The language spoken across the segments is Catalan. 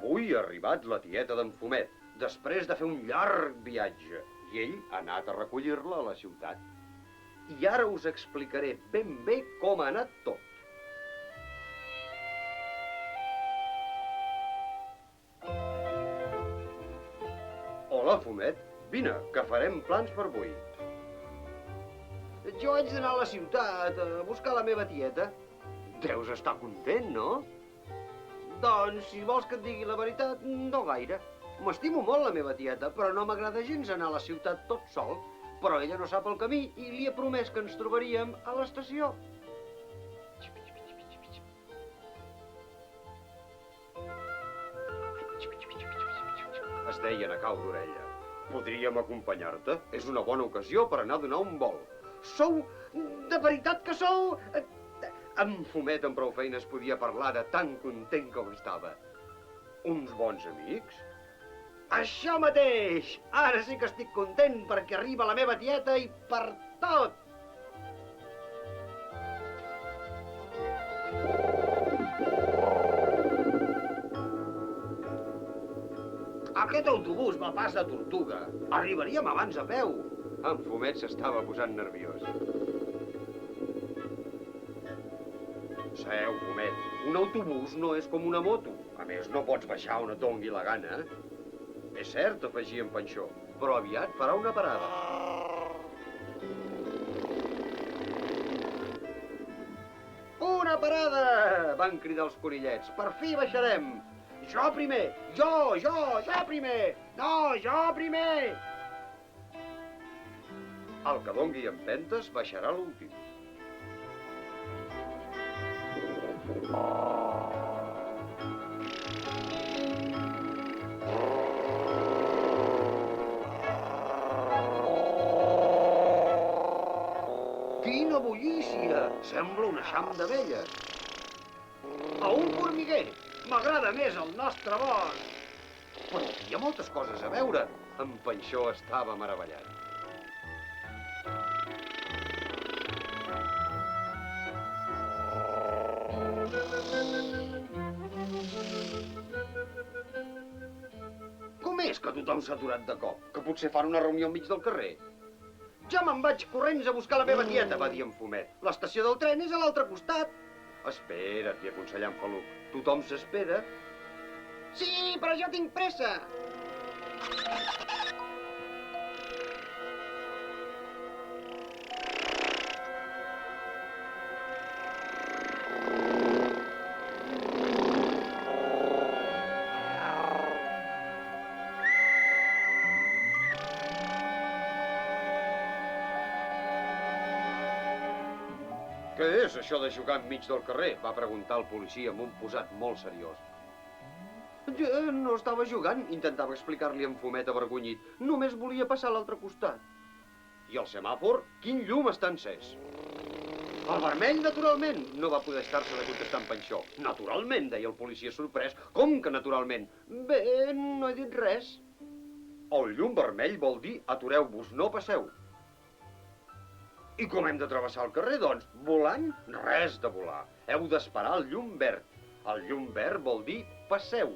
Avui ha arribat la tieta d'en Fumet, després de fer un llarg viatge, i ell ha anat a recollir-la a la ciutat. I ara us explicaré ben bé com ha anat tot. Hola, Fumet. Vine, que farem plans per avui. Jo haig d'anar a la ciutat a buscar la meva tieta. Deus estar content, no? Doncs, si vols que et digui la veritat, no gaire. M'estimo molt la meva tieta, però no m'agrada gens anar a la ciutat tot sol. Però ella no sap el camí i li he promès que ens trobaríem a l'estació. Es deien a cau d'orella. Podríem acompanyar-te? És una bona ocasió per anar a donar un vol. Sou... de veritat que sou... En Fumet amb prou feines podia parlar de tan content com estava. Uns bons amics? Això mateix! Ara sí que estic content perquè arriba la meva tieta i per tot! Aquest autobús va pas de Tortuga. Arribaríem abans a peu. En Fumet s'estava posant nerviós. Seu, Fumet, un autobús no és com una moto. A més, no pots baixar on et dongui la gana. És cert, afegia en Panxó, però aviat farà una parada. Una parada! Van cridar els conillets. Per fi baixarem. Jo primer! Jo primer! No, jo primer! El que dongui empentes baixarà l'últim. Quina bullícia! Sembla un eixam d'abelles. A un formiguer! M'agrada més el nostre bosc! Però hi ha moltes coses a veure. En Panxó estava meravellat. Com és que tothom s'ha aturat de cop? Que potser fan una reunió enmig del carrer? Ja me'n vaig corrents a buscar la meva tieta, va dir en Fumet. L'estació del tren és a l'altre costat. Espera't, li aconsellà en Faluc. Tothom s'espera. Sí, però jo tinc pressa. Què és això de jugar enmig del carrer? Va preguntar el policia amb un posat molt seriós. Jo no estava jugant, intentava explicar-li en Fumet avergonyit. Només volia passar a l'altre costat. I el semàfor? Quin llum està encès? El vermell, naturalment. No va poder estar-se de contestar en Panxó. Naturalment, deia el policia sorprès. Com que naturalment? Bé, no he dit res. El llum vermell vol dir atureu-vos, no passeu. I com hem de travessar el carrer, doncs? Volant? Res de volar. Heu d'esperar el llum verd. El llum verd vol dir passeu.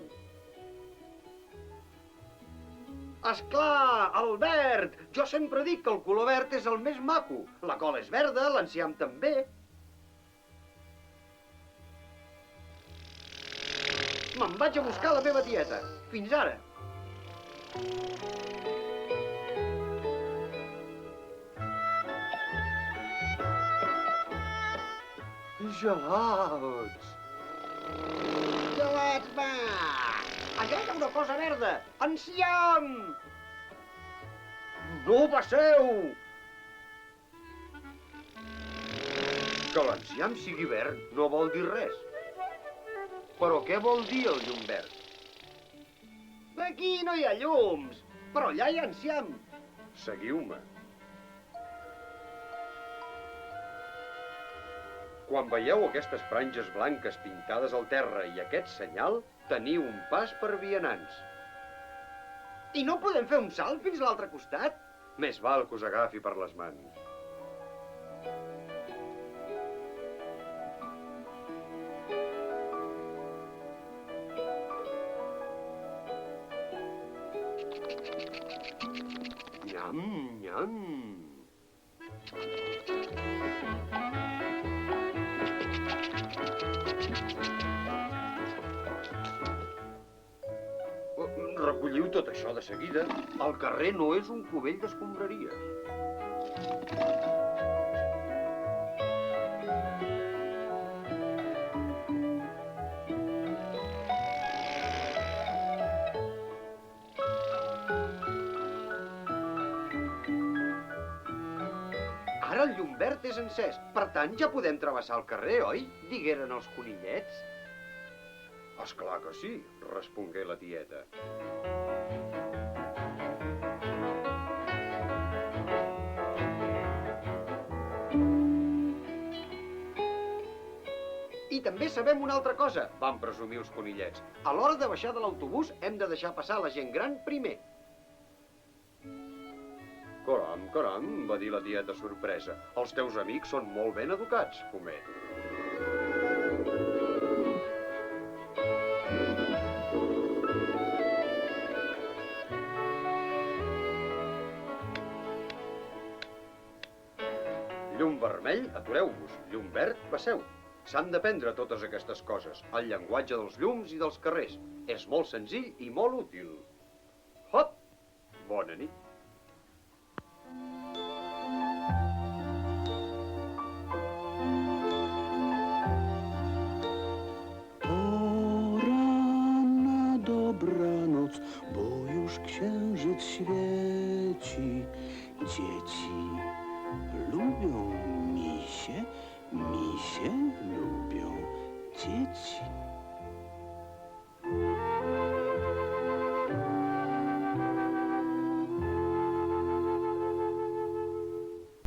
Esclar, el verd! Jo sempre dic que el color verd és el més maco. La cola és verda, l'enciam també. Me'n vaig a buscar la meva tieta. Fins ara. Gelats! Gelats, va! Allà hi ha una cosa verda! Enciam! No passeu! Que l'enciam sigui verd no vol dir res. Però què vol dir el llum verd? Aquí no hi ha llums, però allà hi ha enciam. Seguiu-me. Quan veieu aquestes franges blanques pintades al terra i aquest senyal, teniu un pas per vianants. I no podem fer un salt fins a l'altre costat? Més val que us agafi per les mans. Nyam, nyam. Recolliu tot això de seguida. El carrer no és un cubell d'escombraries. Ara el llum verd és encès. Per tant, ja podem travessar el carrer, oi? Digueren els conillets. Esclar que sí, respongué la tieta. I també sabem una altra cosa, van presumir els conillets. A l'hora de baixar de l'autobús hem de deixar passar la gent gran primer. Caram, caram, va dir la tieta sorpresa. Els teus amics són molt ben educats, Fumet. Llum vermell, atureu-vos. Llum verd, passeu. S'han d'aprendre totes aquestes coses. El llenguatge dels llums i dels carrers. És molt senzill i molt útil. Hop! Bona nit. Poranna dobranoc, bo już księżyc świeci. Dzieci lubią misie, misie lubią dzieci.